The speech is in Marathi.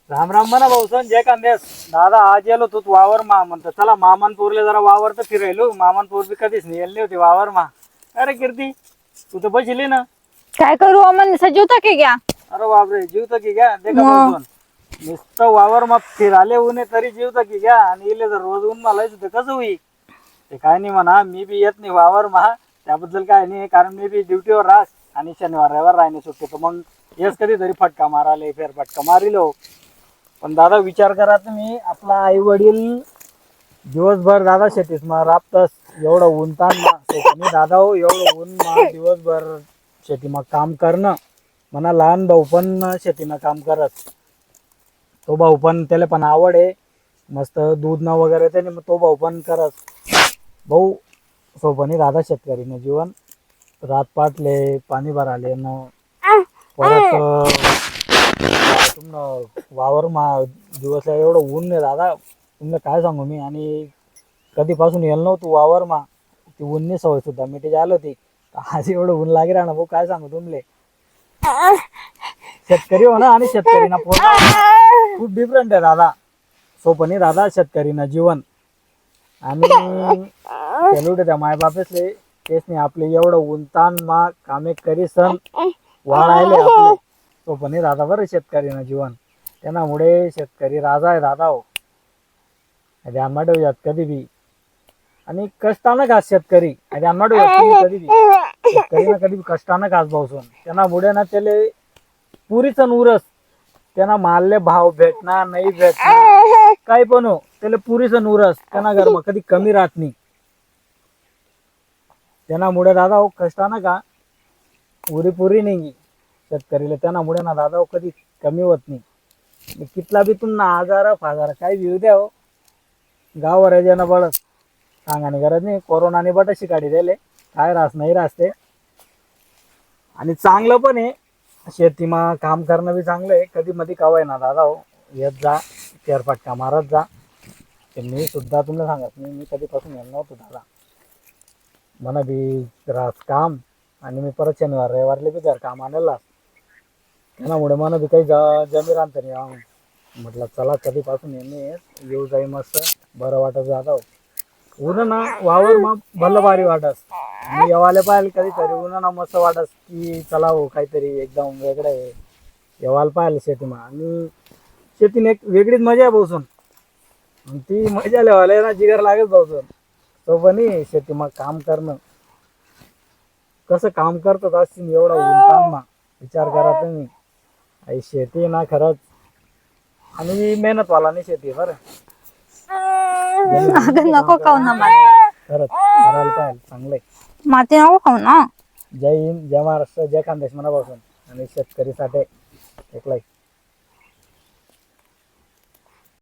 राम राम म्हणा भाऊ सण जय कांदेस. दादा आज येलो तू वावर मा म्हणतो चला मामानपूरले जरा वावर तर फिरायलो. मामानपूर बी कधीच नाही येली होती वावर मा. अरे कीर्ती तू तर बसली ना. काय करू अमन सजीवता की क्या? अरे बापरे जीव तर की घ्या देखा भाऊ सण. नुसतं वावर मा फिराले ऊन तरी जीव तर की घ्या आणि इले जर रोज ऊन मला तर कसं होई. ते काय नाही म्हणा मी बी येत नाही वावर मा त्याबद्दल काय नाही कारण मी बी ड्युटीवर राहस आणि शनिवार रविवार राहणे सुट्टी तर मग येस कधीतरी फटका माराले फेर फटका मारिलो. पण दादा विचार करा तुम्ही आपला आई वडील दिवसभर दादा शेतीत मग राबतस एवढं ऊन ताण मी दादा हो एवढं ऊन दिवसभर शेती मग काम करणं म्हणा लहान भाऊ पण शेतीनं काम करत तो भाऊ पण त्याला पण आवड आहे मस्त दूध न वगैरे त्याने मग तो भाऊ पण करत भाऊ सोपनी दादा शेतकरीनं जीवन रात पाटले पाणी भराले न परत वावर दिवस एवढं ऊन नाही दादा तुम्हाला काय सांगू मी. आणि कधीपासून येल नव्हतं वावर मा ती ऊननी सवय सुद्धा मिठी आलं होती आज एवढं ऊन लागे राहणार भाऊ काय सांगू तुमले. शेतकरी हो ना आणि शेतकरी ना खूप डिफरंट आहे दादा. सोपनी दादा शेतकरीनं जीवन आणि त्यालुटे त्या मायबापेसले तेच नाही आपले एवढं ऊन ताण मा कामे करी सण वाढायले आपले सोपनी दादा बरं शेतकरीनं जीवन त्यामुळे शेतकरी राजा आहे दादा हो. ध्यान ठेवूयात कधी बी आणि कष्टानं घास शेतकरी ध्यान ठेवूयात कधी बी शेतकरीनं कधी बी कष्टानं घास भाऊसून त्यांना ना त्याला पुरीच उरस त्यांना मालले भाव भेटणार नाही भेटणार काही पण हो त्याला पुरीच उरस त्यांना गरम कधी कमी राहत नाही. त्यामुळे दादा हो कष्टानं का पुरी नाही शेतकरीला त्यामुळे ना दादा कधी कमी होत नाही. कितला बी तुम्हाला आजार फाजार काही येऊ द्या हो गावावर यायला बळत सांगाने गरज नाही. कोरोनाने बटशी काढी दिले काय रास नाही रासते आणि चांगलं पण आहे शेतीमा काम करणं बी चांगलं आहे. कधी मध्ये कावाय ना दादा हो येत जा फेरफटका मारत जा. मी सुद्धा तुम्हाला सांगत मी कधीपासून येणार नव्हतो दादा मला बी रास काम आणि मी परत शनिवार रविवारले बी घर काम आणला त्यामुळे मला बी काही जमीन आणतं नाही. म्हटलं चला कधीपासून येऊ जाई मस्त बरं वाटत जाता हो. ऊन ना वावर मग भलं भारी वाटस आणि येवाले पाहिजे कधीतरी ऊन ना मस्त वाटस की चला हो काहीतरी एकदम वेगळं आहे येवायला पाहिलं शेतीमा. आणि शेतीने एक वेगळीच मजा आहे भाऊसून ती मजा लेवायला ना जिगर लागेल भाऊसून. तो पण शेतीमा काम करणं कसं काम करतात असतील एवढा ऊन ना विचार करा तुम्ही. आई शेती ना खरंच आणि मेहनत वाला नाही शेती बरं नको खाऊ ना खरंच करायला पाहिजे चांगलंय. माती नको खाऊ ना. जय हिंद जय महाराष्ट्र जय खानदेश मनापासून आणि शेतकरीसाठी एक लाईक.